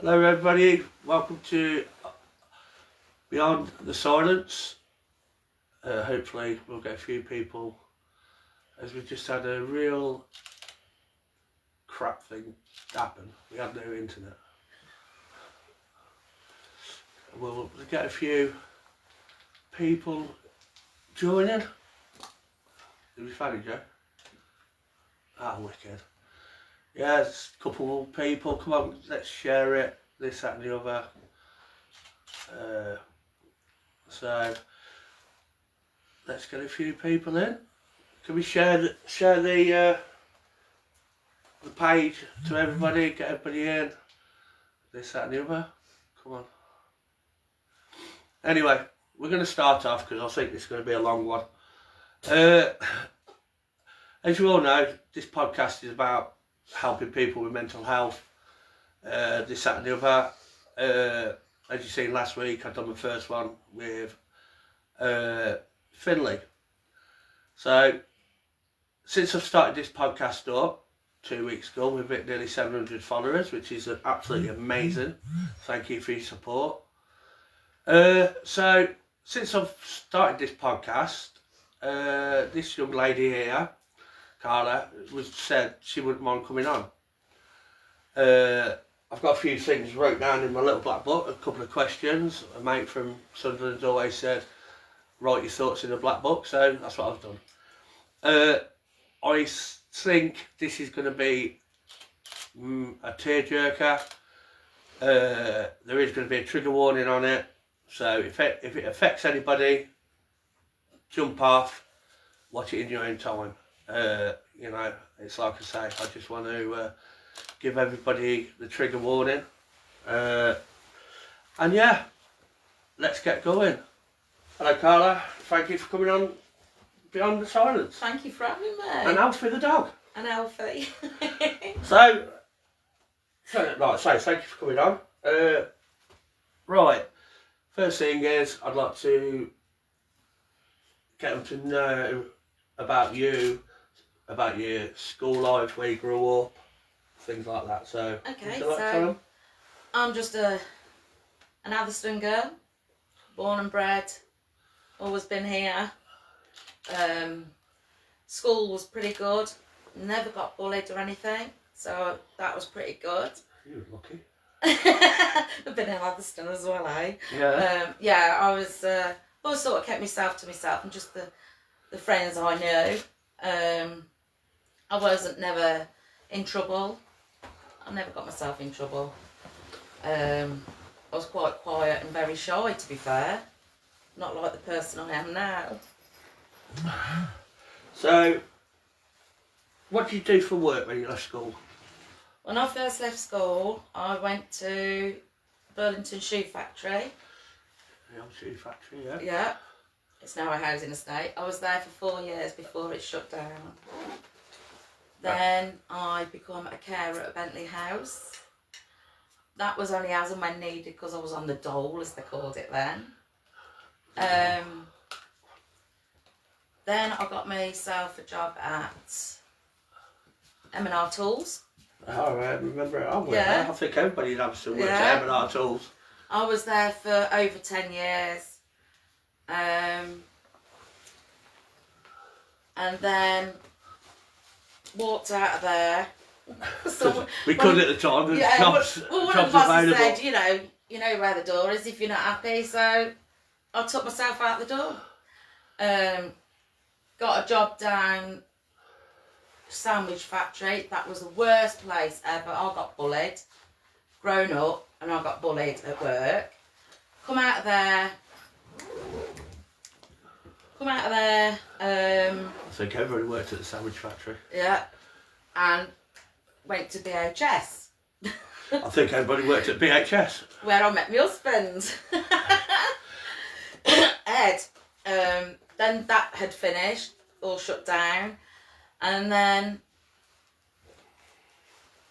Hello everybody, welcome to Beyond the Silence. Hopefully we'll get a few people, as we just had a real crap thing happen. We had no internet. We'll get a few people joining. Did we find it, Joe? Ah, wicked. Yeah, it's a couple of people. Come on, let's share it. This, that, and the other. So let's get a few people in. Can we share the page to everybody? Get everybody in. This, that, and the other. Come on. Anyway, we're going to start off because I think this is going to be a long one. As you all know, this podcast is about helping people with mental health, this, that and the other. As you seen last week, I've done my first one with Finley. So, since I've started this podcast up 2 weeks ago, we've hit nearly 700 followers, which is absolutely amazing. Thank you for your support. So, since I've started this podcast, this young lady here, Carla, said she wouldn't mind coming on. I've got a few things wrote down in my little black book, a couple of questions. A mate from Sunderland's always said, write your thoughts in a black book, so that's what I've done. I think this is going to be a tearjerker. There is going to be a trigger warning on it, so if it affects anybody, jump off, watch it in your own time. You know, it's like I say, I just want to give everybody the trigger warning. And yeah, let's get going. Hello Carla, thank you for coming on Beyond the Silence. Thank you for having me. And Alfie the dog. And Alfie. So thank you for coming on. Right, first thing is I'd like to get them to know about you, about your school life, where you grew up, things like that. So, okay, would you like to tell them? I'm just an Atherstone girl, born and bred, always been here. School was pretty good, never got bullied or anything, so that was pretty good. You were lucky. I've been in Atherstone as well, eh? Yeah. I was always sort of kept myself to myself and just the friends I knew. I wasn't never in trouble. I never got myself in trouble. I was quite quiet and very shy, to be fair. Not like the person I am now. So, what did you do for work when you left school? When I first left school, I went to Burlington Shoe Factory. The old shoe factory, yeah. Yeah. It's now a housing estate. I was there for 4 years before it shut down. Then I became a carer at Bentley House. That was only as and when needed because I was on the dole, as they called it then. Then I got myself a job at M&R Tools. Oh, I remember it. Oh, Yeah. I think everybody loves to work Yeah. at M&R Tools. I was there for over 10 years. And then walked out of there. We could at the time. There's jobs one of the bosses available. said, you know where the door is if you're not happy. So I took myself out the door. Got a job down sandwich factory. That was the worst place ever. I got bullied. Grown up and I got bullied at work. Come out of there. I think everybody worked at the sandwich factory. Yeah. And went to BHS. I think everybody worked at BHS. Where I met my husband. Ed. Then that had finished, all shut down. And then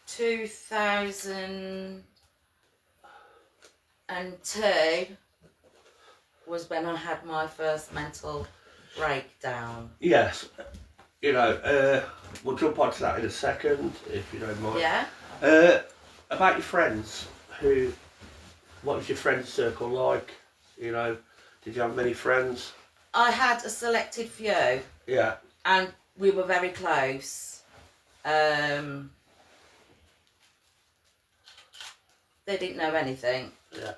2002 was when I had my first mental breakdown. Yes. We'll jump onto that in a second, if you don't mind. Yeah. About your friends, what was your friend circle like? You know, did you have many friends? I had a selected few. Yeah. And we were very close. They didn't know anything. Yeah.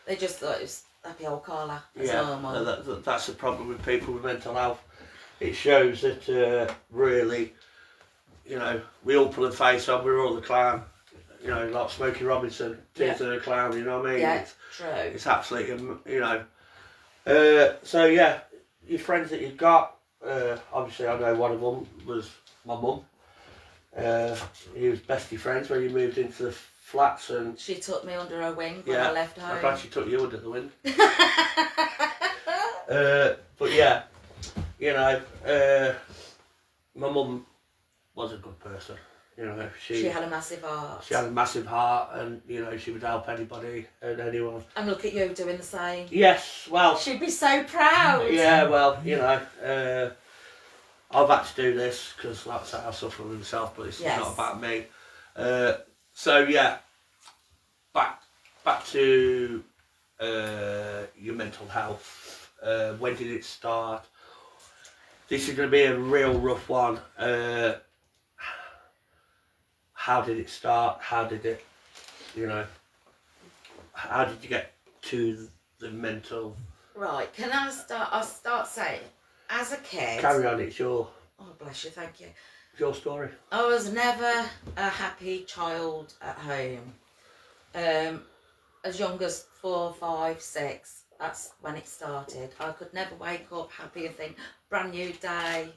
They just thought it was happy old Carla. That's the problem with people with mental health. It shows that really, you know, we all pull a face on. We're all the clown. You know, like Smokey Robinson, Tears of the Clown. You know what I mean? Yeah, true. It's absolutely, you know. So yeah, your friends that you've got. Obviously, I know one of them was my mum. He was bestie friends when you moved into the flats, and she took me under her wing when I left home. I'm glad she took you under the wing. But yeah, you know, my mum was a good person. You know, she had a massive heart. She had a massive heart, and you know, she would help anybody and anyone. And look at you doing the same. Yes, well, she'd be so proud. Yeah, well, you know, I've had to do this because, like I say, I suffer with myself, but it's not about me. So yeah, back to your mental health. When did it start? This is going to be a real rough one. How did it start? How did it, you know, how did you get to the mental? Right, can I start? I'll start saying, as a kid. Carry on, it's your. Oh, bless you, thank you. It's your story. I was never a happy child at home. As young as 4, 5, 6, that's when it started. I could never wake up happy and think, brand new day.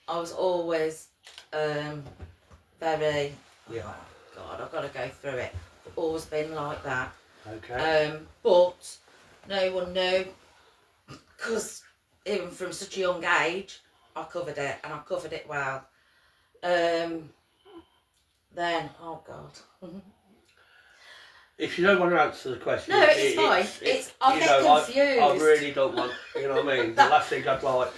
I was always very, oh God, I've got to go through it. I've always been like that. Okay. But no one knew, because even from such a young age, I covered it, and I covered it well. Then, oh God. If you don't want to answer the question, no, it's fine. I get confused. I really don't want. You know what I mean. The last thing I'd like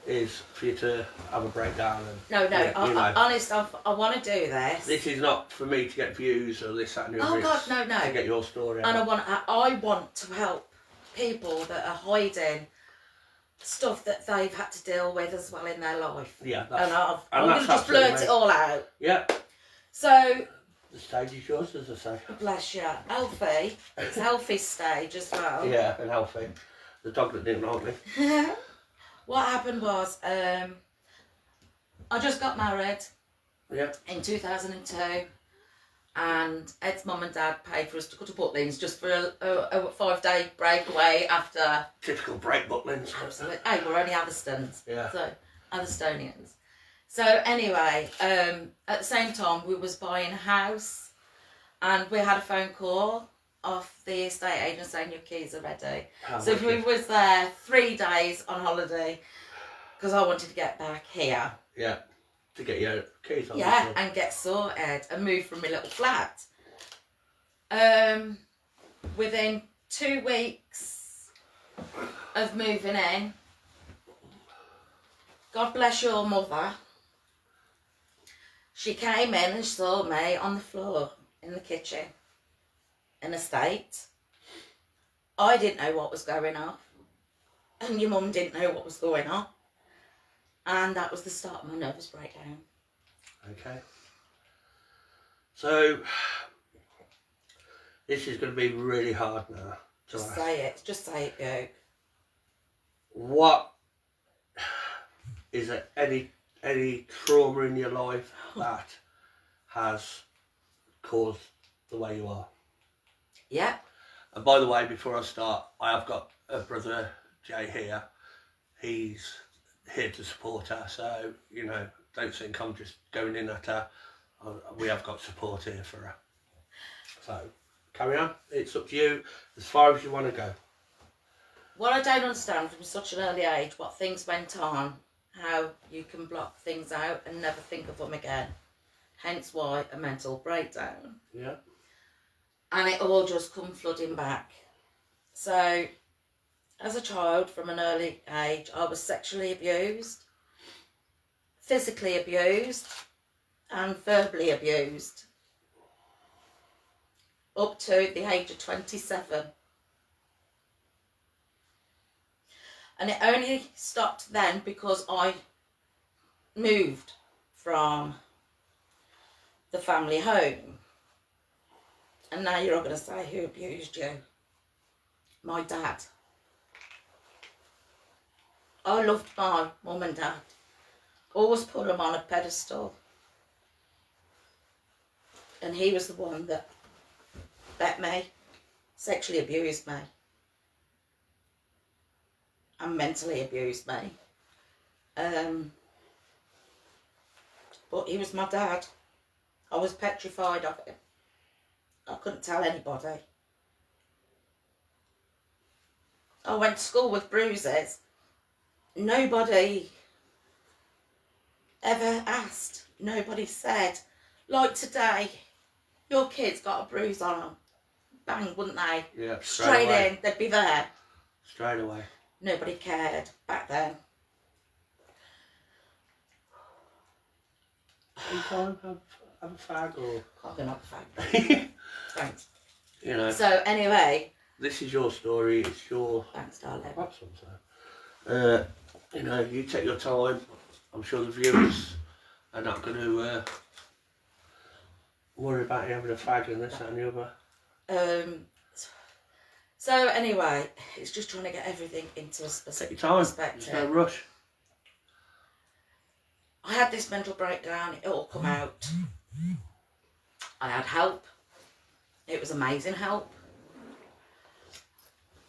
is for you to have a breakdown. And, no. Honest, I want to do this. This is not for me to get views or this, that, and the other. Oh God, no. To get your story out. And I want to help people that are hiding stuff that they've had to deal with as well in their life. Yeah, I'm going to just blurt it all out. Yeah. So. The stage is yours, as I say. Bless you. Healthy. It's Healthy's stage as well. Yeah, and healthy. The dog that didn't like me. What happened was, I just got married. Yeah. In 2002. And Ed's mum and dad paid for us to go to Butlins just for a 5-day breakaway after. Typical break Butlins. Absolutely. Hey, we're only Atherstons. Yeah. So, Atherstonians. So anyway, at the same time we was buying a house, and we had a phone call off the estate agent saying your keys are ready. So we was there 3 days on holiday because I wanted to get back here. Yeah, to get your keys on. Yeah, and get sorted and move from my little flat. Within 2 weeks of moving in, God bless your mother. She came in and saw me on the floor in the kitchen in a state. I didn't know what was going on, and your mum didn't know what was going on, and that was the start of my nervous breakdown. Okay. So this is going to be really hard now. Just say it, Joe. What is there any trauma in your life that has caused the way you are? Yeah. And by the way, before I start, I have got a brother, Jay, here. He's here to support her, so, you know, don't think I'm just going in at her. We have got support here for her. So, carry on. It's up to you as far as you want to go. What I don't understand from such an early age, what things went on, how you can block things out and never think of them again. Hence why a mental breakdown. Yeah. And it all just come flooding back. So, as a child from an early age, I was sexually abused, physically abused, and verbally abused. up to the age of 27. And it only stopped then because I moved from the family home. And now you're all going to say, who abused you? My dad. I loved my mum and dad. Always put them on a pedestal. And he was the one that bet me, sexually abused me, and mentally abused me. But he was my dad. I was petrified of him. I couldn't tell anybody. I went to school with bruises. Nobody ever asked. Nobody said, like today, your kid's got a bruise on them. Bang, wouldn't they? Yeah, straight in, they'd be there. Straight away. Nobody cared back then. You can't have a fag or... Can't have a fag. Thanks. You know. So anyway. This is your story, it's your... Thanks, darling. That's what you know, you take your time. I'm sure the viewers are not going to worry about you having a fag and this, that and the other. So anyway, it's just trying to get everything into a specific perspective. There's no rush. I had this mental breakdown, it all come out. I had help. It was amazing help.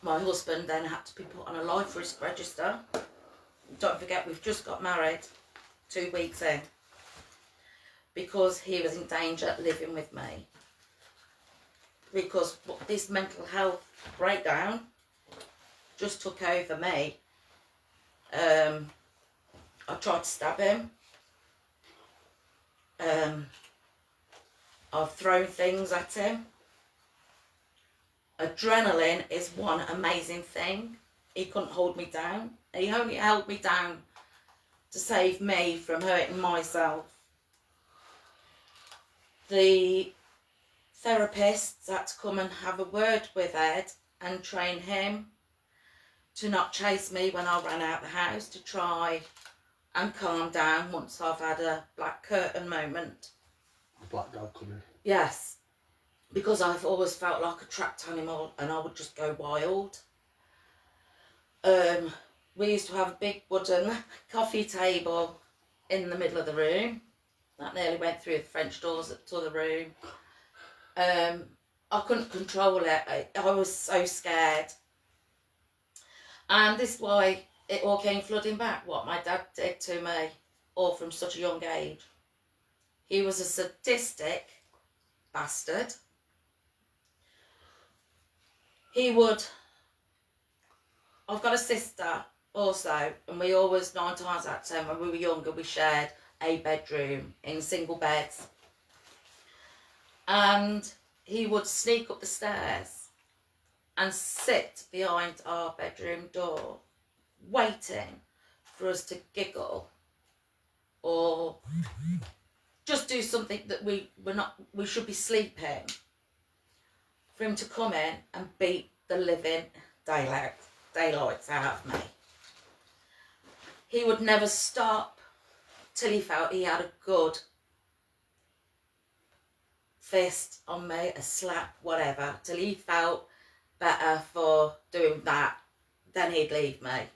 My husband then had to be put on a life risk register. Don't forget, we've just got married 2 weeks in. Because he was in danger living with me. Because this mental health breakdown just took over me. I tried to stab him. I've thrown things at him. Adrenaline is one amazing thing. He couldn't hold me down. He only held me down to save me from hurting myself. The therapists had to come and have a word with Ed and train him to not chase me when I ran out the house, to try and calm down once I've had a black curtain moment. A black dog coming. Yes, because I've always felt like a trapped animal and I would just go wild. We used to have a big wooden coffee table in the middle of the room. That nearly went through the French doors to the room. I couldn't control it. I was so scared. And this is why it all came flooding back, what my dad did to me, all from such a young age. He was a sadistic bastard. He would... I've got a sister also, and we always, 9 times out of 10, when we were younger, we shared a bedroom in single beds. And he would sneak up the stairs and sit behind our bedroom door, waiting for us to giggle or just do something that we should be sleeping, for him to come in and beat the living daylights out of me. He would never stop till he felt he had a good fist on me, a slap, whatever, till he felt better for doing that. Then he'd leave me.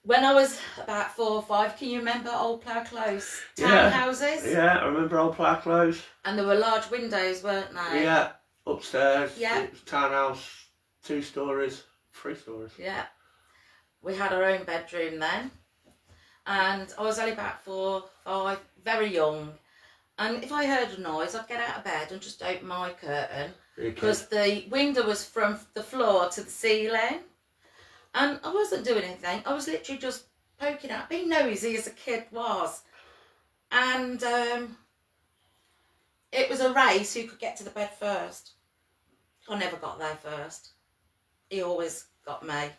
When I was about 4 or 5, can you remember Old Plough Close townhouses? Yeah, I remember Old Plough Close. And there were large windows, weren't they? Yeah, upstairs. Yeah. It was townhouse, 2 stories, 3 stories. Yeah. We had our own bedroom then. And I was only about 4, 5, very young. And if I heard a noise, I'd get out of bed and just open my curtain. Because the window was from the floor to the ceiling. And I wasn't doing anything. I was literally just poking out, being nosy as a kid was. And it was a race who could get to the bed first. I never got there first. He always got me.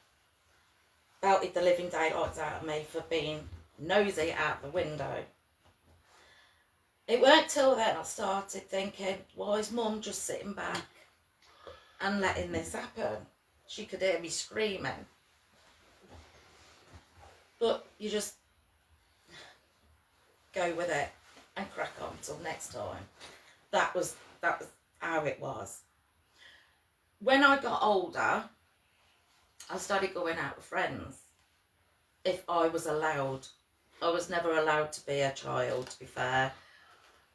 Belted the living daylights out of me for being nosy out the window. It weren't till then I started thinking, why is Mum just sitting back and letting this happen? She could hear me screaming. But you just go with it and crack on till next time. That was how it was. When I got older, I started going out with friends. If I was allowed. I was never allowed to be a child, to be fair,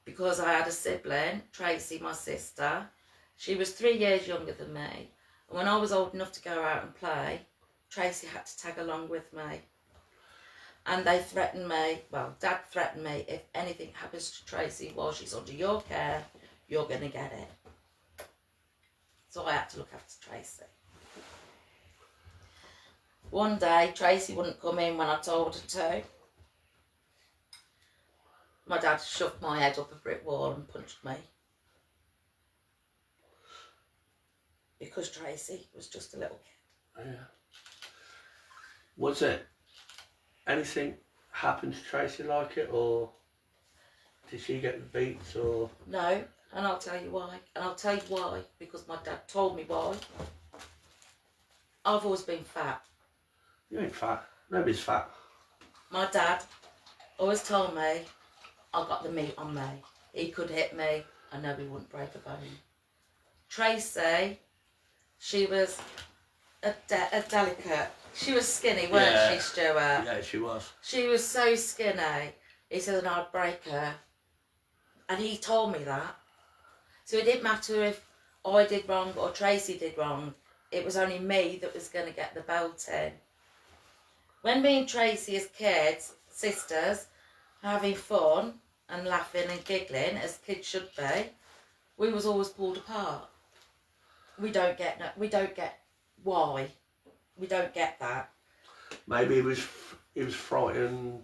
because I had a sibling, Tracy, my sister. She was 3 years younger than me. And when I was old enough to go out and play, Tracy had to tag along with me. And they threatened me, well, Dad threatened me, if anything happens to Tracy while she's under your care, you're going to get it. So I had to look after Tracy. One day, Tracy wouldn't come in when I told her to. My dad shoved my head up a brick wall and punched me. Because Tracy was just a little kid. Yeah. Was it anything happened to Tracy like it, or did she get the beats, or? No, and I'll tell you why. And I'll tell you why, because my dad told me why. I've always been fat. You ain't fat. Nobody's fat. My dad always told me I got the meat on me. He could hit me, I know he wouldn't break a bone. Tracy, she was a delicate. She was skinny, weren't she, Stuart? Yeah, she was. She was so skinny. He said, and I'd break her. And he told me that. So it didn't matter if I did wrong or Tracy did wrong. It was only me that was going to get the belt in. When me and Tracy as kids, sisters, having fun and laughing and giggling, as kids should be, we was always pulled apart. We don't get why. We don't get that. Maybe he was frightened.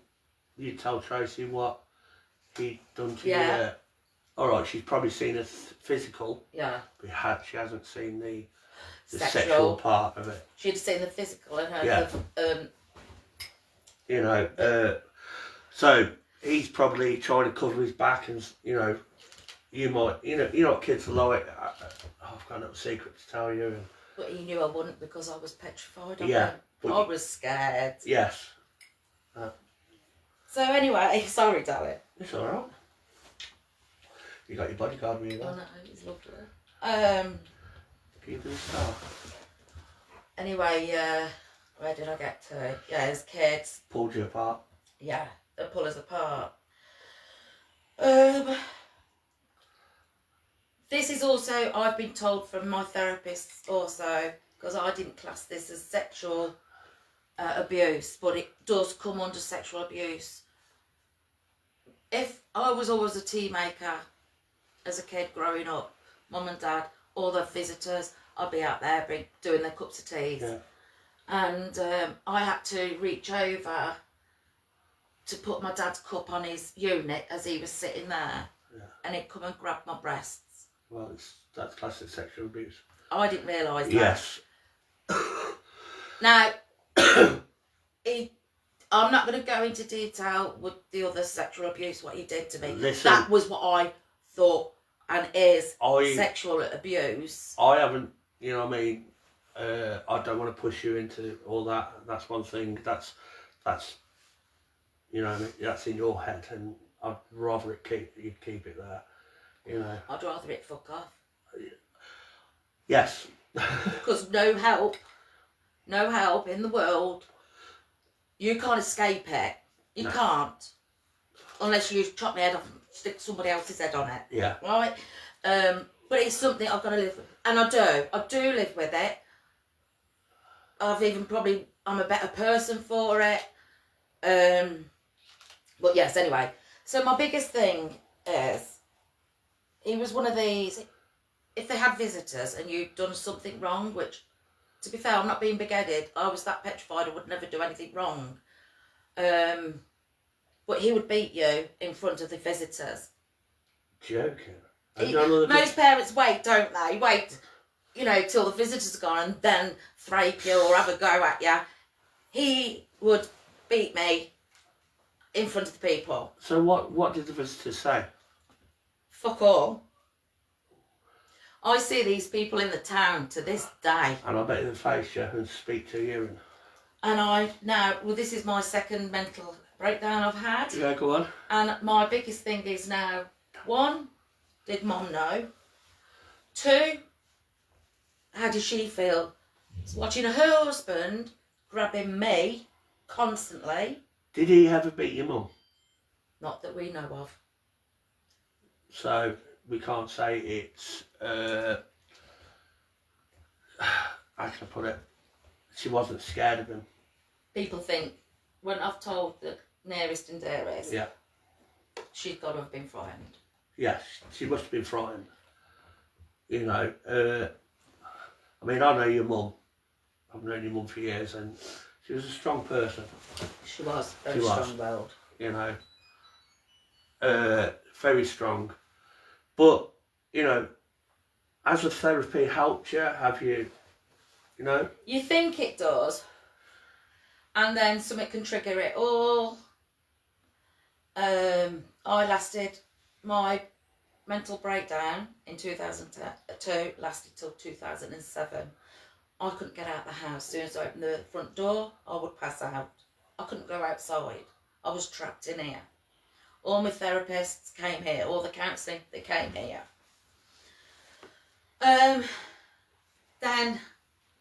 You tell Tracy what he'd done to you. All right, she's probably seen a physical. Yeah. But she hasn't seen the sexual part of it. She'd seen the physical and her. Yeah. So he's probably trying to cover his back, and you might, you know what kids are like. I've got a little secret to tell you. But he knew I wouldn't because I was petrified of Yeah. him. I was scared. Yes. So anyway, sorry, darling. It's all right. You got your bodyguard with you, though. Oh no, he's lovely. Keep him star. Anyway, where did I get to? Yeah, as kids. Pulled you apart. Yeah, they pull us apart. This is also, I've been told from my therapist also, because I didn't class this as sexual abuse, but it does come under sexual abuse. If I was always a tea maker as a kid growing up, mum and dad, all the visitors, I'd be out there doing their cups of tea. Yeah. And I had to reach over to put my dad's cup on his unit as he was sitting there, and he'd come and grab my breasts. Well, that's classic sexual abuse. I didn't realise that. Yes. Now, I'm not going to go into detail with the other sexual abuse, what he did to me. Listen, that was what I thought and is sexual abuse. I haven't, you know what I mean? I don't want to push you into all that. That's one thing. That's you know what I mean? That's in your head, and I'd rather you keep it there. You know. I'd rather it fuck off. Yes. Because no help in the world. You can't escape it. You can't. Unless you chop my head off and stick somebody else's head on it. Yeah. Right? But it's something I've got to live with. And I do live with it. I'm a better person for it. But yes, anyway. So my biggest thing is, he was one of these, if they had visitors and you'd done something wrong, which, to be fair, I'm not being big-headed, I was that petrified I would never do anything wrong. But he would beat you in front of the visitors. Joking. Most parents wait, don't they? Wait, till the visitors are gone and then thrape you or have a go at you. He would beat me in front of the people. So what did the visitors say? fuck all. I see these people in the town to this day. And I bet they face you and speak to you. And this is my second mental breakdown I've had. Yeah, go on. And my biggest thing is now, 1, did Mum know? 2, how does she feel? Watching her husband grabbing me constantly. Did he ever beat your mum? Not that we know of. So we can't say it's, how can I put it? She wasn't scared of him. People think, when I've told the nearest and dearest, Yeah. she's got to have been frightened. Yes, she must have been frightened. You know, I mean, I know your mum. I've known your mum for years, and she was a strong person. She was very strong-willed. You know, very strong. But, you know, has the therapy helped you? Have you, you know? You think it does, and then something can trigger it all. My mental breakdown in 2002 lasted till 2007. I couldn't get out of the house. As soon as I opened the front door, I would pass out. I couldn't go outside. I was trapped in here. All my therapists came here, all the counselling, they came here. Then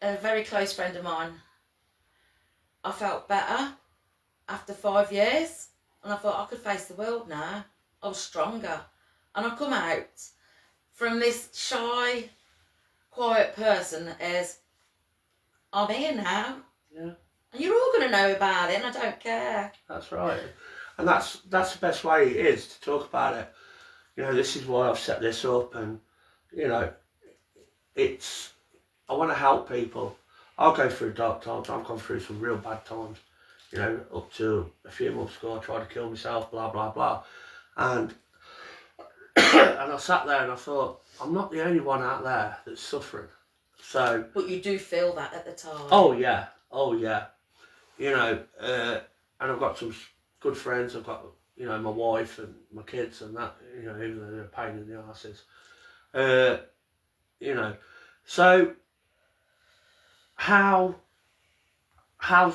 a very close friend of mine, I felt better after 5 years, and I thought I could face the world now. I was stronger. And I come out from this shy, quiet person as, I'm here now. Yeah. And you're all going to know about it, and I don't care. That's right. And that's the best way it is to talk about it. You know, this is why I've set this up, and, you know, I want to help people. I'll go through dark times. I've gone through some real bad times. You know, up to a few months ago, I tried to kill myself, blah, blah, blah. And and I sat there and I thought, I'm not the only one out there that's suffering. So. But you do feel that at the time. Oh yeah. You know, and I've got some good friends. I've got, you know, my wife and my kids and that. You know, even though they're a pain in the arses. You know, so how's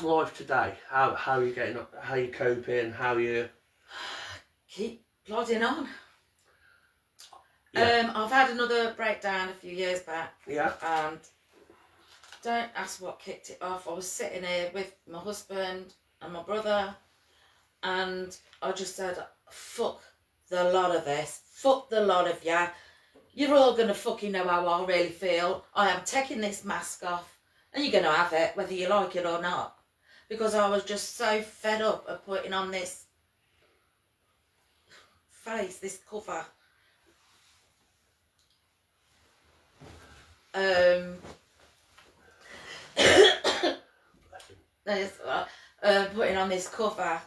life today? How are you getting up? How are you coping? How are you? Keep plodding on. Yeah. I've had another breakdown a few years back. Yeah. And don't ask what kicked it off. I was sitting here with my husband and my brother, and I just said, fuck the lot of this. Fuck the lot of ya. You're all going to fucking know how I really feel. I am taking this mask off, and you're going to have it, whether you like it or not. Because I was just so fed up of putting on this face, this cover. Putting on this cover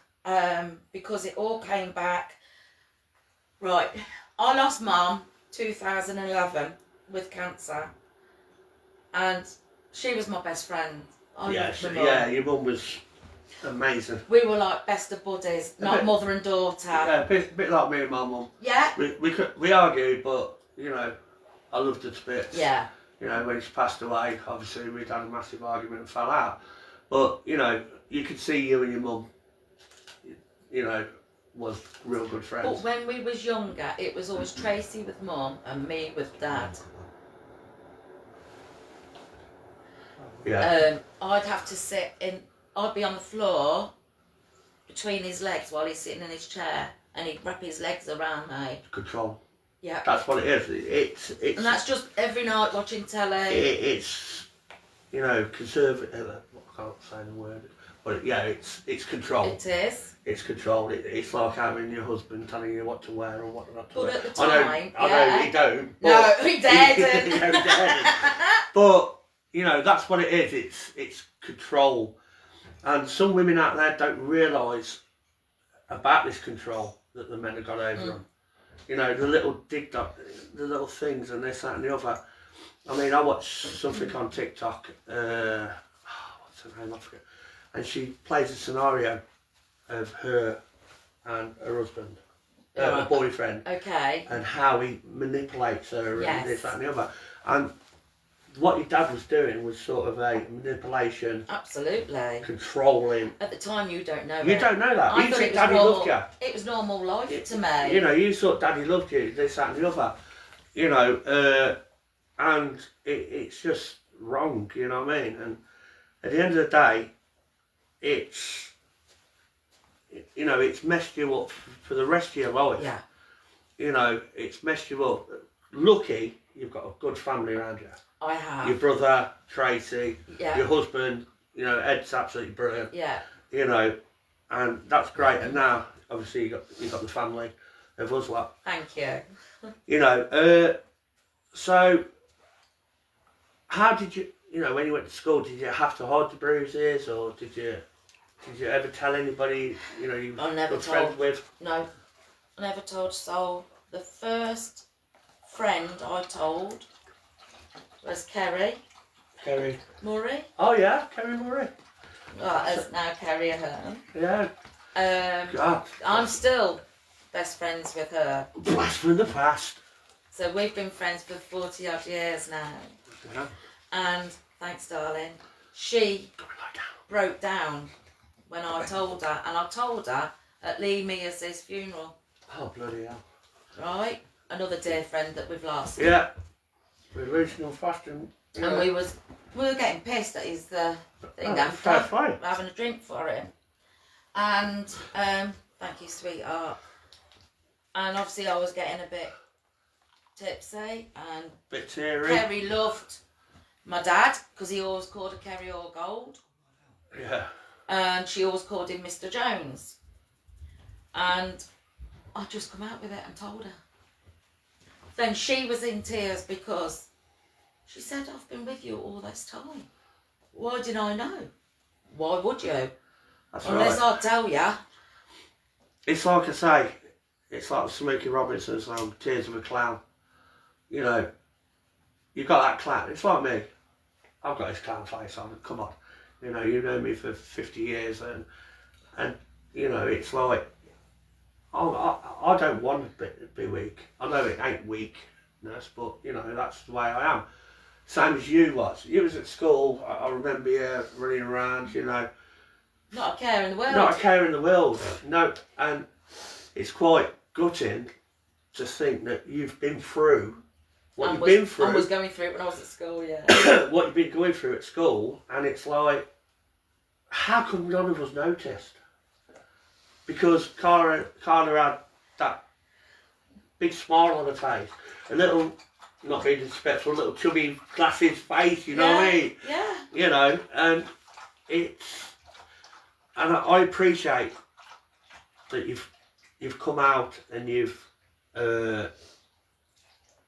because it all came back. Right, I lost Mum 2011 with cancer, and she was my best friend. Your mum was amazing. We were like best of buddies, not mother and daughter. Yeah, a bit like me and my mum. Yeah. We argued, but, you know, I loved her to bits. Yeah. You know, when she passed away, obviously we'd had a massive argument and fell out. But, you know, you could see you and your mum, you know, was real good friends. But when we was younger, it was always Tracy with Mum and me with Dad. Yeah. I'd have to I'd be on the floor between his legs while he's sitting in his chair, and he'd wrap his legs around me. Control. Yeah. That's what it is. It's and that's just every night watching telly. It's, you know, conservative. I can't say the word, but yeah, it's control. It is. It's control. It's like having your husband telling you what to wear or what not to wear. But at the time, I know he don't. No, he didn't. He didn't. But, you know, that's what it is. It's control. And some women out there don't realise about this control that the men have got over them. You know, the little the little things and this, that and the other. I mean, I watched something on TikTok, what's her name, I forget. And she plays a scenario of her and her husband. Her my boyfriend. Okay. And how he manipulates her Yes. and this, that and the other. And what your dad was doing was sort of a manipulation, Absolutely. controlling. At the time, you don't know. You don't know that. I You thought think it was Daddy normal, loved you. It was normal life to me. You know, you thought Daddy loved you, this, that and the other. You know, and it's just wrong, you know what I mean? And at the end of the day, it's, you know, it's messed you up for the rest of your life. Yeah. You know, it's messed you up. Lucky you've got a good family around you. I have. Your brother, Tracy, Yeah. your husband, you know, Ed's absolutely brilliant. Yeah. You know, and that's great. And now, obviously, you got the family of us lot. Thank you. You know, so how did you, you know, when you went to school, did you have to hide the bruises, or did you ever tell anybody, you know, you were good friends with? No, I never told a soul. The first friend I told was Kerry. Kerry Murray. Oh yeah, Kerry Murray. Well, as now Kerry Ahern. Yeah. God. I'm still best friends with her. Blast from the past. So we've been friends for 40 odd years now. Yeah. And thanks, darling. She broke down when I told her, and I told her at Lee Mears' funeral. Oh bloody hell! Right, another dear friend that we've lost. Yeah, we're losing on fasting. Yeah. And we were getting pissed at his thing after having a drink for him. And thank you, sweetheart. And obviously I was getting a bit tipsy and bit teary. Kerry loved my dad because he always called her Kerry or Gold. Yeah. And she always called him Mr. Jones. And I just come out with it and told her. Then she was in tears because she said, I've been with you all this time. Why didn't I know? Why would you? That's Unless right. I tell you. It's like I say, it's like Smokey Robinson's song, Tears of a Clown. You know, you've got that clown. It's like me. I've got this clown face on. Come on. You know, you know me for 50 years and you know, it's like, I don't want to be weak. I know it ain't weakness, but, you know, that's the way I am. Same as you was. You was at school, I remember you running around, you know. Not a care in the world. Not a care in the world, no. And it's quite gutting to think that you've been through what you've been through. I was going through it when I was at school, yeah. What you've been going through at school, and it's like, how come none of us noticed? Because Carla had that big smile on her face, a little, not being disrespectful, a little chubby glasses face, you know what I mean? Yeah. You know, and I appreciate that you've come out and you've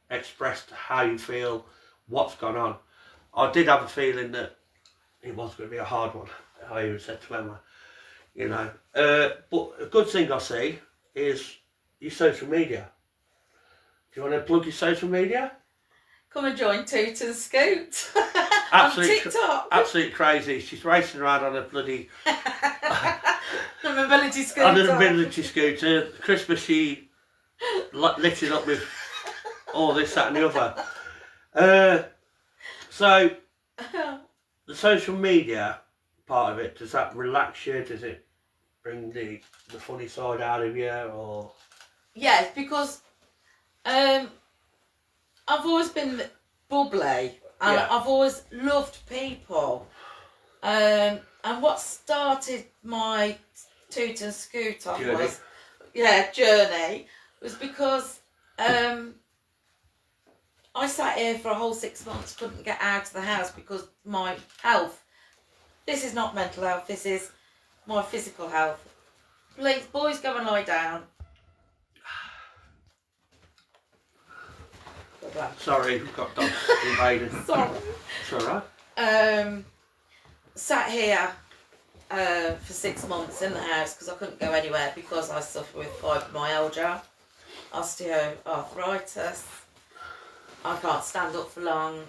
expressed how you feel, what's gone on. I did have a feeling that it was going to be a hard one. I even said to Emma, you know. But a good thing I see is your social media. Do you want to plug your social media? Come and join Toot and Scoot on Absolutely, TikTok. absolutely crazy. She's racing around on a bloody The mobility scooter. on a mobility scooter. Christmas she lit it up with all this, that and the other. So the social media part of it, does that relax you? Does it bring the funny side out of you, or? Yes, because I've always been bubbly and Yeah. I've always loved people. And what started my Toot and Scoot off journey was because I sat here for a whole 6 months, couldn't get out of the house because my health. This is not mental health, this is my physical health. Please, boys, go and lie down. Sorry, we've got dogs invading. Sorry. It's alright. Sat here for 6 months in the house because I couldn't go anywhere because I suffer with fibromyalgia, osteoarthritis. I can't stand up for long.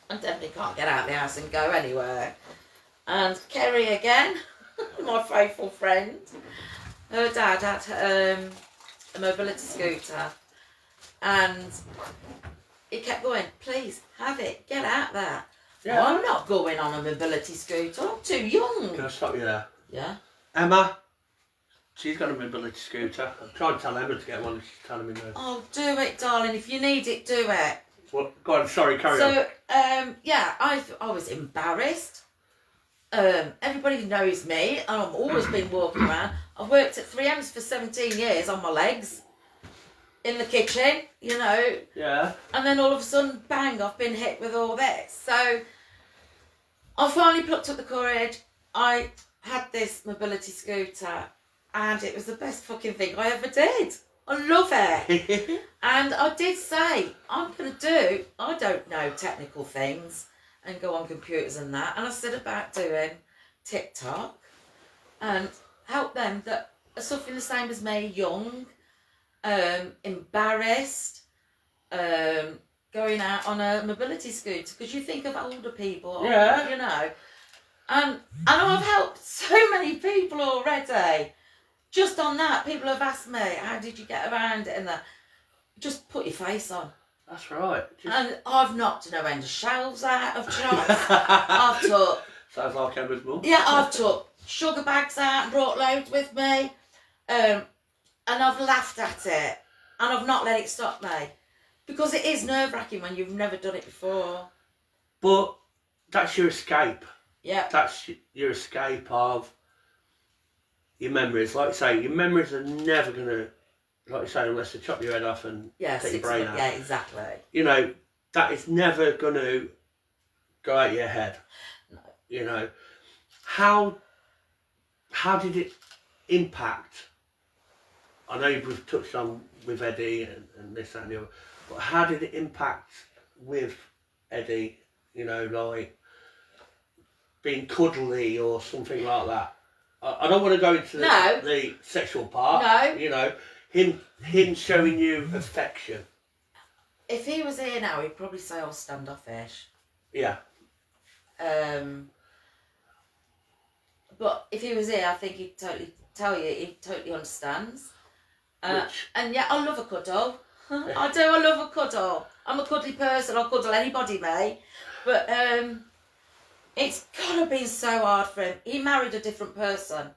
I definitely can't get out of the house and go anywhere. And Kerry again, my faithful friend, her dad had a mobility scooter, and he kept going, please, have it, get out there. Yeah. I'm not going on a mobility scooter, I'm too young. Can I stop you there? Yeah. Emma, she's got a mobility scooter. I'm trying to tell Emma to get one and she's telling me no. Oh, do it, darling. If you need it, do it. Well, go on, sorry, carry on. So, yeah, I was embarrassed. Everybody knows me, and I've always been walking around. I've worked at 3M's for 17 years on my legs, in the kitchen, you know. Yeah. And then all of a sudden, bang, I've been hit with all this. So, I finally plucked up the courage. I had this mobility scooter, and it was the best fucking thing I ever did. I love it. And I did say, I don't know technical things and go on computers and that. And I said about doing TikTok and help them that are suffering the same as me, young, embarrassed, going out on a mobility scooter. Because you think of older people, Yeah. you know. And I've helped so many people already. Just on that, people have asked me, how did you get around it and that? Just put your face on. That's right. And I've knocked no end of shelves out of shops. I've took... Sounds like Emma's mum. Yeah, I've took sugar bags out and brought loads with me. And I've laughed at it. And I've not let it stop me. Because it is nerve-wracking when you've never done it before. But that's your escape. Yeah. That's your escape of your memories. Like you say, your memories are never going to, like you say, unless they chop your head off and take your brain out. Yeah, exactly. You know, that is never going to go out your head. No. You know, how did it impact? I know we've touched on with Eddie and this, that and the other, but how did it impact with Eddie, you know, like being cuddly or something like that? I don't want to go into the sexual part. No. You know, him showing you affection. If he was here now, he'd probably say I was standoffish. Yeah. But if he was here, I think he'd totally tell you, he totally understands. Which? And yeah, I love a cuddle. I do, I love a cuddle. I'm a cuddly person, I'll cuddle anybody, mate. But it's gotta be so hard for him. He married a different person.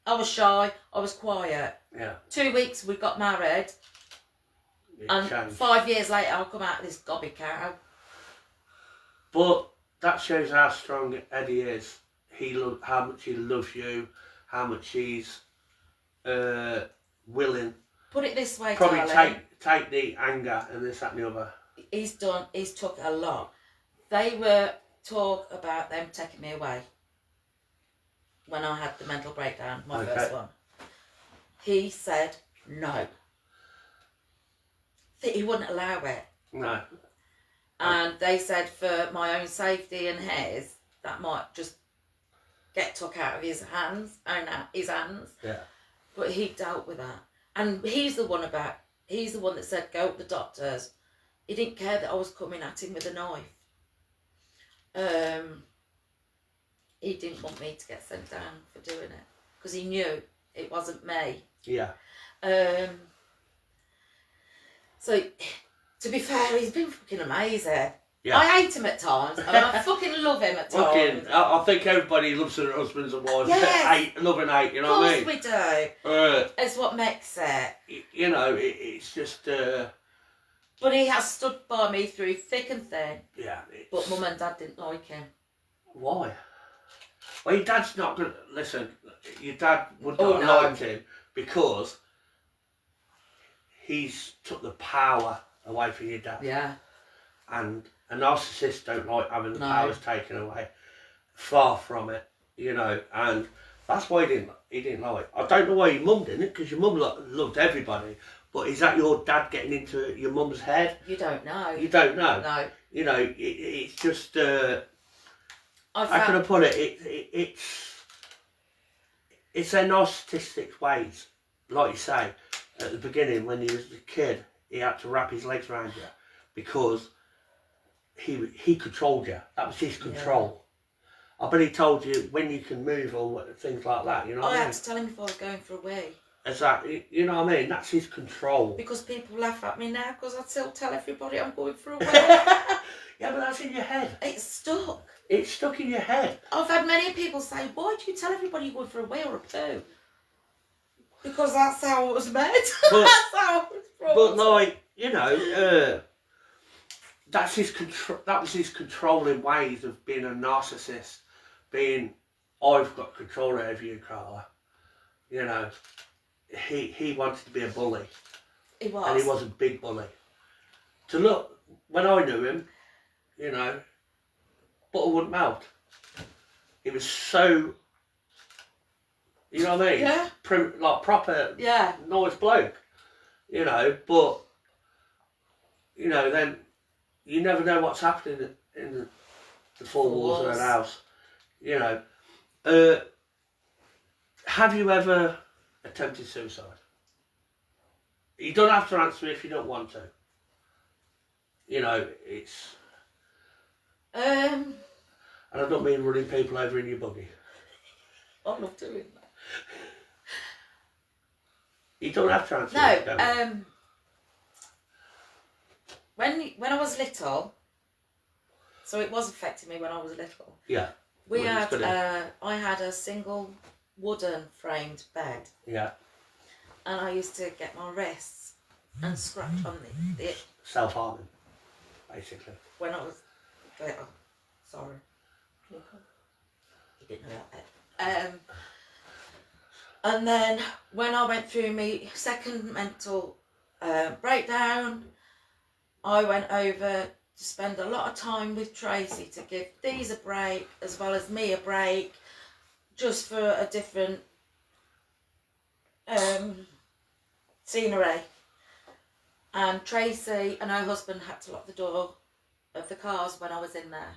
I was shy, I was quiet. Yeah. 2 weeks we got married. And changed. 5 years later I'll come out of this gobby cow. But that shows how strong Eddie is. How much he loves you, how much he's willing. Put it this way, Probably darling. take the anger and this, that and the other. He's took a lot. They were talk about them taking me away when I had the mental breakdown, my first one. He said no. He wouldn't allow it. No. And they said for my own safety and his, that might just get took out of his hands. Yeah. But he dealt with that. And he's the one that said go to the doctors. He didn't care that I was coming at him with a knife. He didn't want me to get sent down for doing it because he knew it wasn't me. Yeah. So, to be fair, he's been fucking amazing. Yeah. I hate him at times, and I fucking love him at times. I think everybody loves their husbands and wives. Yes. Love and hate, you know what I mean? Of course we do. It's what makes it. You know, it's just... But he has stood by me through thick and thin. Yeah. But Mum and Dad didn't like him. Why? Well, your dad's not going to... Listen, your dad would not have liked him because he's took the power away from your dad. Yeah. And a narcissist don't like having the powers taken away. Far from it, you know, and that's why he didn't like it. I don't know why your mum didn't, because your mum loved everybody. But is that your dad getting into your mum's head? You don't know. You don't know. No. You know, it's just. How can I put it? It's their narcissistic ways. Like you say, at the beginning when he was a kid, he had to wrap his legs around you because he controlled you. That was his control. Yeah. I bet he told you when you can move or things like that. You know. I had to tell him if I was going for a wee. Exactly. You know what I mean? That's his control. Because people laugh at me now because I still tell everybody I'm going for a wee. Yeah, but that's in your head. It's stuck. It's stuck in your head. I've had many people say, why do you tell everybody you're going for a wee or a poo? Because that's how it was made. That's how it was brought. But like, you know, that's his control. That was his controlling ways of being a narcissist. Being, I've got control over you, Carla. You know, he wanted to be a bully. He was. And he was a big bully. To look, when I knew him, you know, butter wouldn't melt. He was so, you know what I mean? Yeah. Like proper, yeah, nice bloke. You know, but, you know, then you never know what's happening in the four walls of an house. You know, have you ever attempted suicide? You don't have to answer if you don't want to. You know, it's... And I don't mean running people over in your buggy. I love doing that. You don't have to answer it, don't you? When I was little, so it was affecting me when I was little. Yeah. I had a single wooden framed bed. Yeah. And I used to get my wrists and scratch on the self-harming, basically. When I was little. Sorry. You didn't know that. And then when I went through my second mental breakdown, I went over to spend a lot of time with Tracy to give these a break as well as me a break, just for a different scenery. And Tracy and her husband had to lock the door of the cars when I was in there.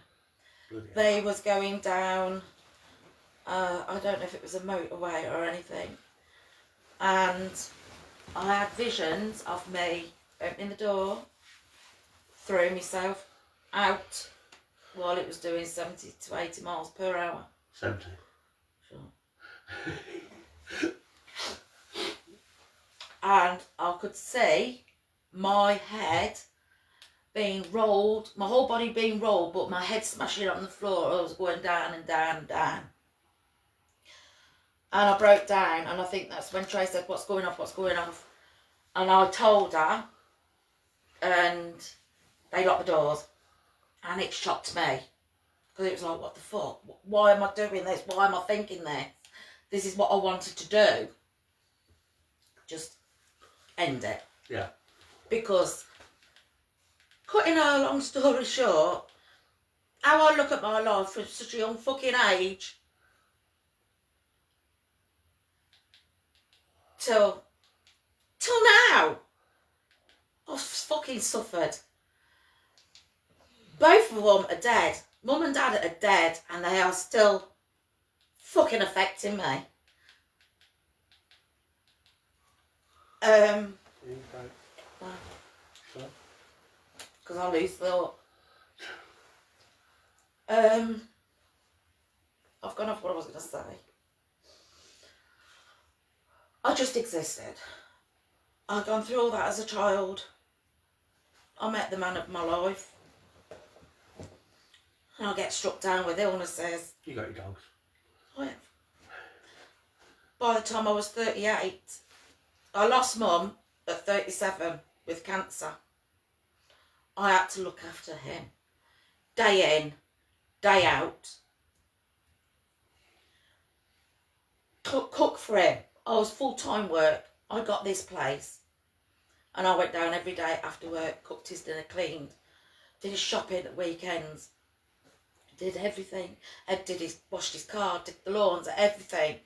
Brilliant. They was going down, I don't know if it was a motorway or anything, and I had visions of me opening the door, throwing myself out while it was doing 70 to 80 miles per hour. 70. Sure. And I could see my head being rolled, my whole body being rolled, but my head smashing on the floor. I was going down and down and down. And I broke down, and I think that's when Trey said, what's going off, what's going off? And I told her, and they locked the doors. And it shocked me. Because it was like, what the fuck? Why am I doing this? Why am I thinking this? This is what I wanted to do. Just end it. Yeah. Because, cutting a long story short, how I look at my life from such a young fucking age till now, I've fucking suffered. Both of them are dead. Mum and Dad are dead, and they are still fucking affecting me. Because I lose thought. I've gone off what I was going to say. I just existed. I'd gone through all that as a child. I met the man of my life. And I get struck down with illnesses. You got your dogs. I have. By the time I was 38, I lost Mum at 37 with cancer. I had to look after him. Day in, day out. Cook for him. I was full-time work. I got this place. And I went down every day after work, cooked his dinner, cleaned, did his shopping at weekends, did everything. Washed his car, did the lawns, everything.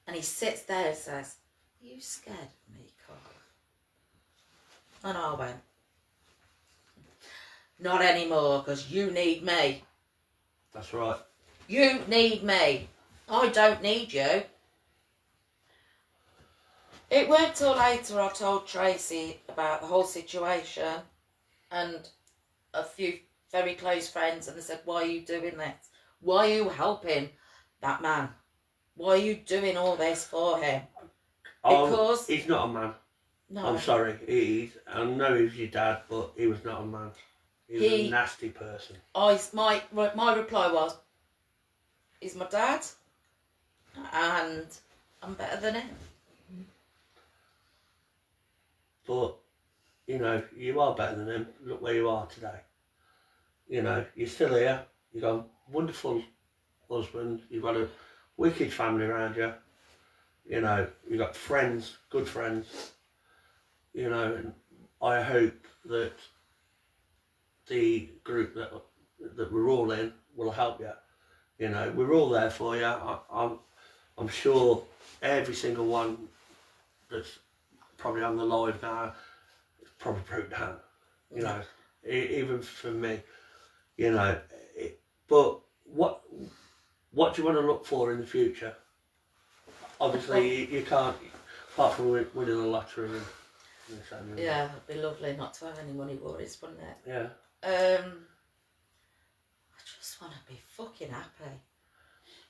And he sits there and says, are you scared of me, Carla? And I went, not anymore, because you need me. That's right. You need me. I don't need you. It weren't till later I told Tracy about the whole situation and a few very close friends, and they said, why are you doing this? Why are you helping that man? Why are you doing all this for him? Because he's not a man. no, I'm sorry. I know he was your dad, but he was not a man. He was a nasty person. My reply was, he's my dad, and I'm better than him. But, you know, you are better than him. Look where you are today. You know, you're still here. You've got a wonderful husband. You've got a wicked family around you. You know, you've got friends, good friends. You know, and I hope that the group that we're all in will help you. You know, we're all there for you. I'm sure every single one that's probably on the live now is probably broke down. You know, even for me. You know, but what do you want to look for in the future? Obviously, you can't, apart from winning the lottery. Yeah, it'd be lovely not to have any money worries, wouldn't it? Yeah. I just want to be fucking happy.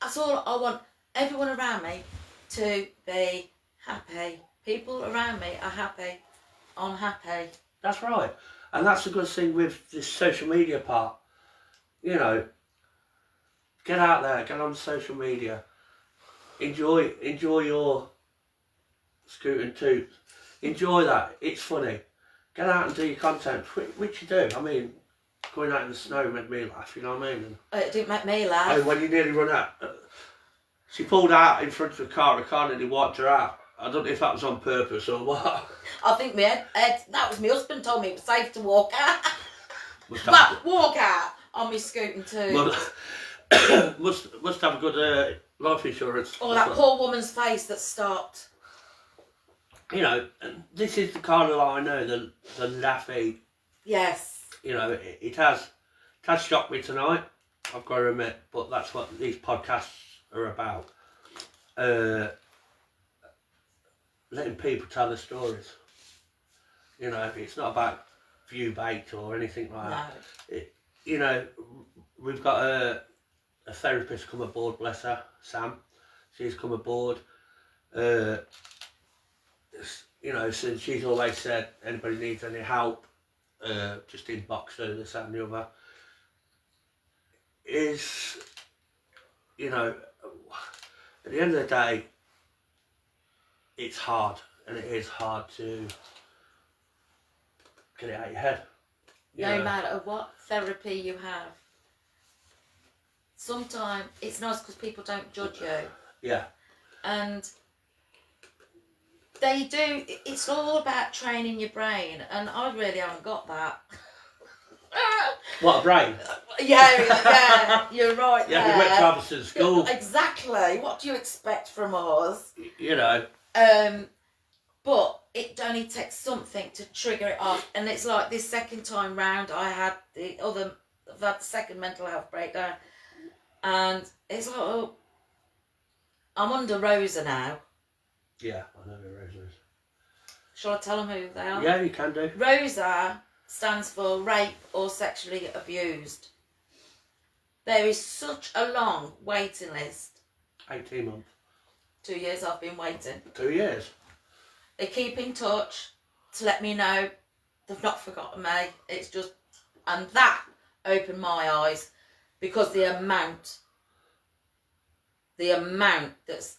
That's all I want. Everyone around me to be happy. People around me are happy. I'm happy. That's right. And that's a good thing with this social media part. You know, get out there, get on social media. Enjoy your scooting toots. Enjoy that. It's funny. Get out and do your content, which you do. I mean, going out in the snow made me laugh, you know what I mean? And It didn't make me laugh. oh, when you nearly run out, she pulled out in front of the car nearly wiped her out. I don't know if that was on purpose or what. I think that was my husband told me it was safe to walk out. Walk out on my scooting too. Must have a good life insurance. Oh, that poor woman's face that stopped. You know, this is the Carla I know, the laughy. Yes. You know, it has shocked me tonight, I've got to admit, but that's what these podcasts are about. Letting people tell their stories. You know, it's not about view bait or anything like that. You know, we've got a therapist come aboard, bless her, Sam. She's come aboard. You know, since she's always said, anybody needs any help, just inbox her, this, that and the other. Is, you know, at the end of the day, it's hard, and it is hard to get it out of your head. No matter what therapy you have, sometimes it's nice because people don't judge you. Yeah. And they do. It's all about training your brain, and I really haven't got that. What, a brain? Yeah, you're right. Yeah, we went to Albertson School. Exactly. What do you expect from us? You know. But it only takes something to trigger it off, and it's like this second time round. I've had the second mental health breakdown, and it's like, oh, I'm under Rosa now. Yeah, I know who Rosa is. Shall I tell them who they are? Yeah, you can do. Rosa stands for rape or sexually abused. There is such a long waiting list. 18 months. 2 years I've been waiting. 2 years. They keep in touch to let me know they've not forgotten me. It's just, and that opened my eyes because the amount that's...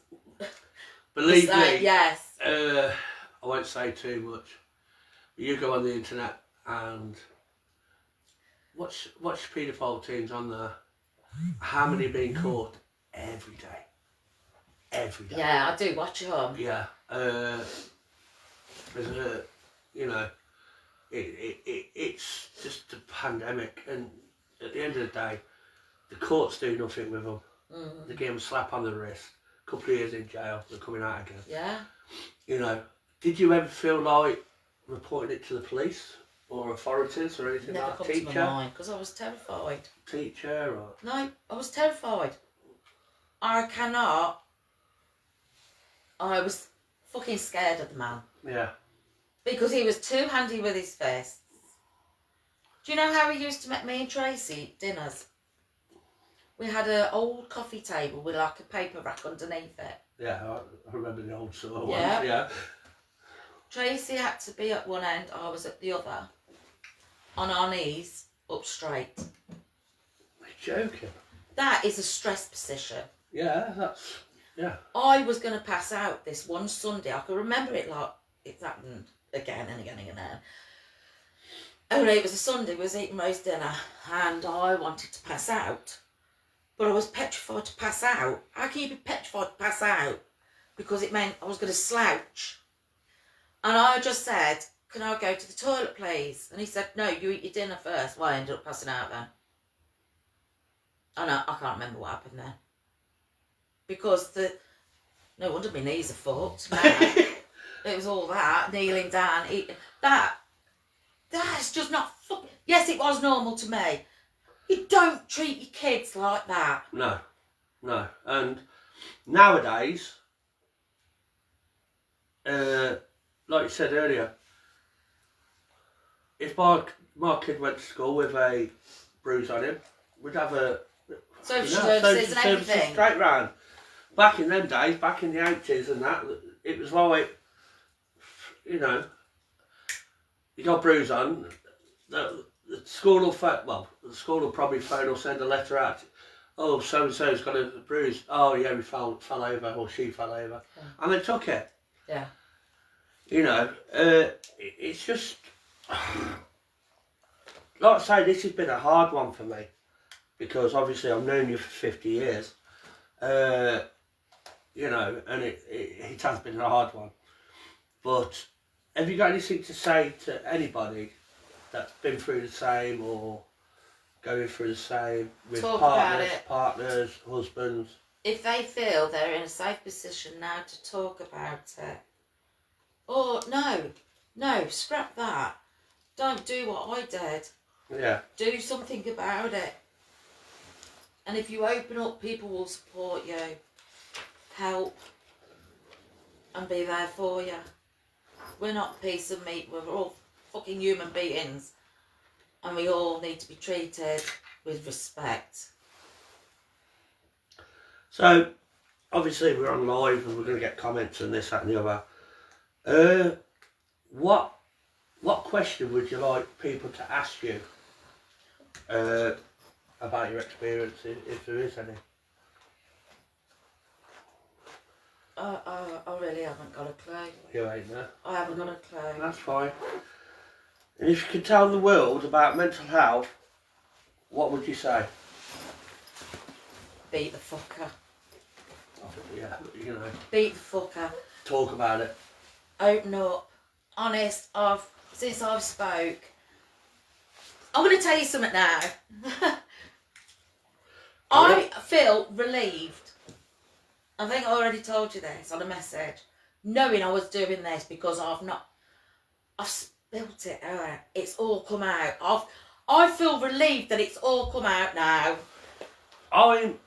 Believe me. Yes. I won't say too much. You go on the internet and watch paedophile teams on there. How many are being caught every day? Every day. Yeah, I do watch them. Yeah. There's a, you know, it's just a pandemic, and at the end of the day, the courts do nothing with them. Mm. They give them a slap on the wrist, a couple of years in jail, they're coming out again. Yeah. You know, did you ever feel like reporting it to the police or authorities or anything Never like that? come to my mind because I was terrified. Teacher or... No, I was terrified. I was fucking scared of the man. Yeah. Because he was too handy with his fists. Do you know how he used to make me and Tracy dinners? we had an old coffee table with like a paper rack underneath it. Yeah, I remember the old sort of Yeah. ones. Yeah. Tracy had to be at one end, I was at the other, on our knees, up straight. You're joking. That is a stress position. Yeah, that's, yeah. I was going to pass out this one Sunday. I can remember it like it's happened again and again and again. Only it was a Sunday, we was eating roast dinner and I wanted to pass out. But I was petrified to pass out. How can you be petrified to pass out? Because it meant I was going to slouch. And I just said, can I go to the toilet, please? And he said, no, you eat your dinner first. Well, I ended up passing out then. I can't remember what happened then. Because no wonder my knees are fucked now. It was all that, kneeling down, eating. That's just not fucking... Yes, it was normal to me. You don't treat your kids like that. No. And nowadays, like you said earlier, if my kid went to school with a bruise on him, we'd have a social services and everything straight round. Back in them days, back in the 80s and that, it was like, you know, you got a bruise on, the school will the school will probably phone or send a letter out. Oh, so and so's got a bruise. Oh yeah, he fell over or she fell over, and they took it. Yeah. You know, it's just, like I say, this has been a hard one for me because obviously I've known you for 50 years. You know, and it has been a hard one. But have you got anything to say to anybody that's been through the same or going through the same with partners, husbands? If they feel they're in a safe position now to talk about it. Or no, scrap that. Don't do what I did. Yeah. Do something about it. And if you open up, people will support you, help, and be there for you. We're not piece of meat, we're all fucking human beings. And we all need to be treated with respect. So, obviously we're on live and we're going to get comments and this, that and the other. What question would you like people to ask you about your experience, if there is any? I really haven't got a clue. You ain't there? I haven't got a clue. That's fine. And if you could tell the world about mental health, what would you say? Beat the fucker. Yeah, you know. Beat the fucker. Talk about it. Open up. Honest, since I've spoke, I'm going to tell you something now. I feel relieved. I think I already told you this on a message. Knowing I was doing this because I've spilt it out. It's all come out. I feel relieved that it's all come out now. And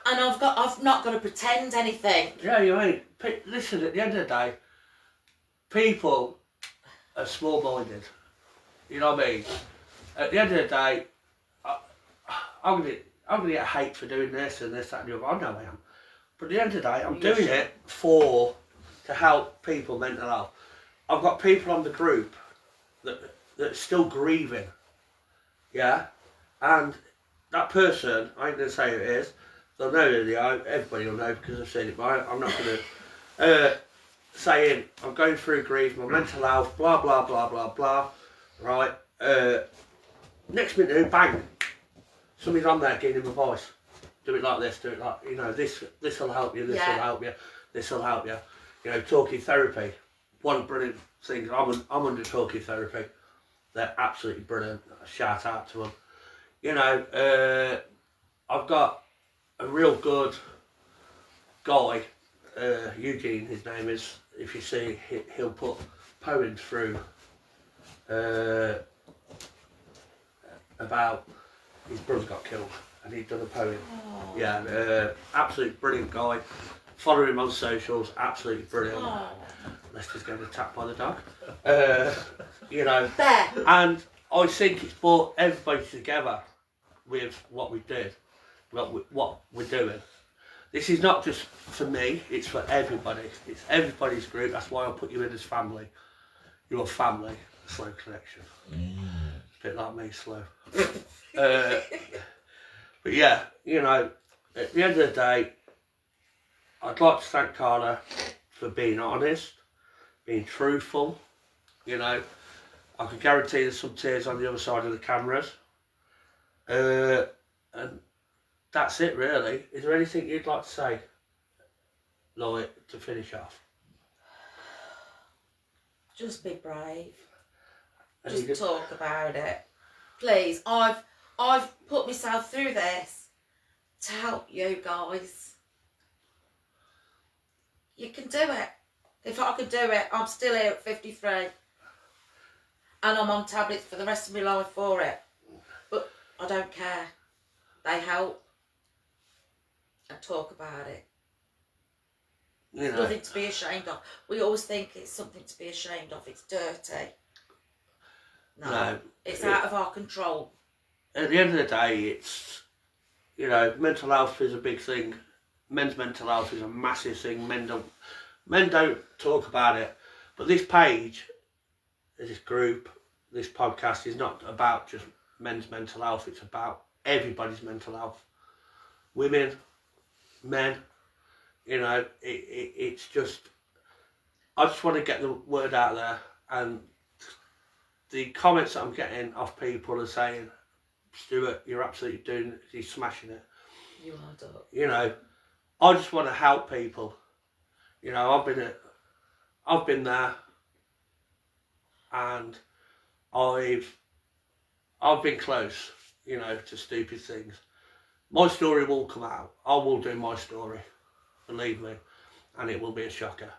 I've not got to pretend anything. Yeah, you ain't. Listen, at the end of the day, people are small-minded. You know what I mean? At the end of the day, I'm gonna get hate for doing this and this, that and the other. I know I am. But at the end of the day, I'm doing it to help people mental health. I've got people on the group that are still grieving. Yeah? And that person, I ain't going to say who it is, they'll know who they are, everybody will know because I've seen it, but I'm not going to, saying, I'm going through grief, my mental health, blah, blah, blah, blah, blah, right? Next minute, bang, somebody's on there giving him advice. Do it like this, do it like, you know, this will help you, this will help you, this will help you. You know, talking therapy. One brilliant thing, I'm under talking therapy. They're absolutely brilliant. Shout out to them. You know, I've got a real good guy, Eugene, his name is. If you see, he'll put poems through about his brother got killed and he'd done a poem. Oh. Yeah, absolutely brilliant guy. Follow him on socials, absolutely brilliant. Oh. Lester's going to tap by the dog. You know, and I think it's brought everybody together with what we did. what we're doing. This is not just for me, it's for everybody. It's everybody's group. That's why I put you in as family. You're family. Slow connection. It's a bit like me, slow. But yeah, you know, at the end of the day, I'd like to thank Carla for being honest, being truthful. You know, I can guarantee there's some tears on the other side of the cameras. And that's it, really. Is there anything you'd like to say, Lloyd, to finish off? Just be brave. And Just talk about it. Please, I've put myself through this to help you guys. You can do it. If I could do it, I'm still here at 53. And I'm on tablets for the rest of my life for it. But I don't care. They help. And talk about it. you It's know, nothing to be ashamed of. We always think it's something to be ashamed of. It's dirty. No. It's out of our control. At the end of the day, it's, you know, mental health is a big thing. Men's mental health is a massive thing. Men don't talk about it. But this page, this group, this podcast is not about just men's mental health. It's about everybody's mental health. Women, men, you know, it's just, I just want to get the word out there. And the comments that I'm getting off people are saying, Stuart, you're absolutely you're smashing it. You are, Doc. You know, I just want to help people. You know, I've been there, and I've been close, you know, to stupid things. My story will come out. I will do my story, believe me, and it will be a shocker.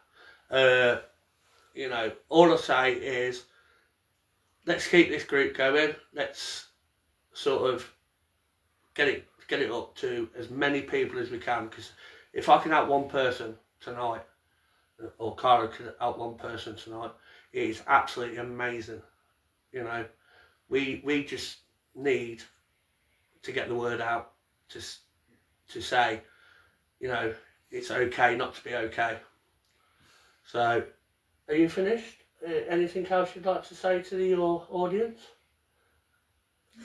You know, all I say is, let's keep this group going. Let's sort of get it up to as many people as we can. Because if I can help one person tonight, or Carla can help one person tonight, it is absolutely amazing. You know, we just need to get the word out to say, you know, it's okay not to be okay. So, are you finished? Anything else you'd like to say to your audience?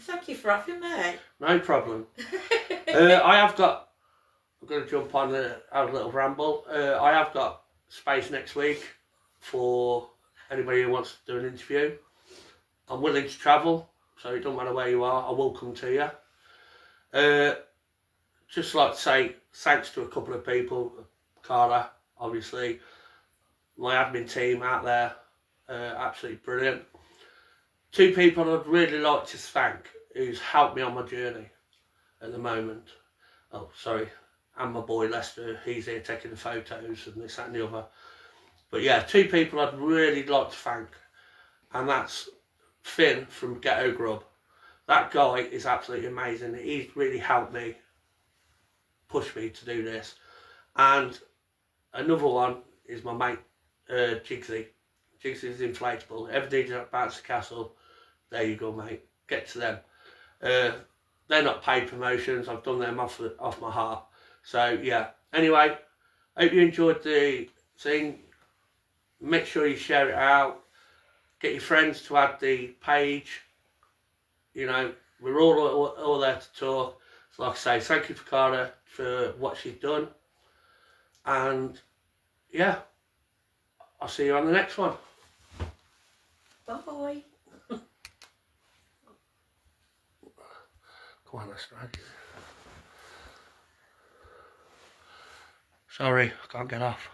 Thank you for having me. No problem. I'm going to jump on and have a little ramble. I have got space next week for anybody who wants to do an interview. I'm willing to travel, so it doesn't matter where you are, I will come to you. Just like to say thanks to a couple of people, Carla, obviously, my admin team out there, absolutely brilliant. Two people I'd really like to thank who's helped me on my journey at the moment. Oh, sorry, and my boy Lester, he's here taking the photos and this, that and the other. But yeah, two people I'd really like to thank, and that's Finn from Ghetto Grub. That guy is absolutely amazing. He's really helped me, push me to do this. And another one is my mate, Jigsy. Jigsy's inflatable. Everything about the castle, there you go, mate. Get to them. They're not paid promotions. I've done them off my heart. So yeah. Anyway, hope you enjoyed the thing. Make sure you share it out. Get your friends to add the page. You know, we're all there to talk. So like I say, thank you for Carla for what she's done. And yeah, I'll see you on the next one. Bye. Come on, let's drag it. Sorry, I can't get off.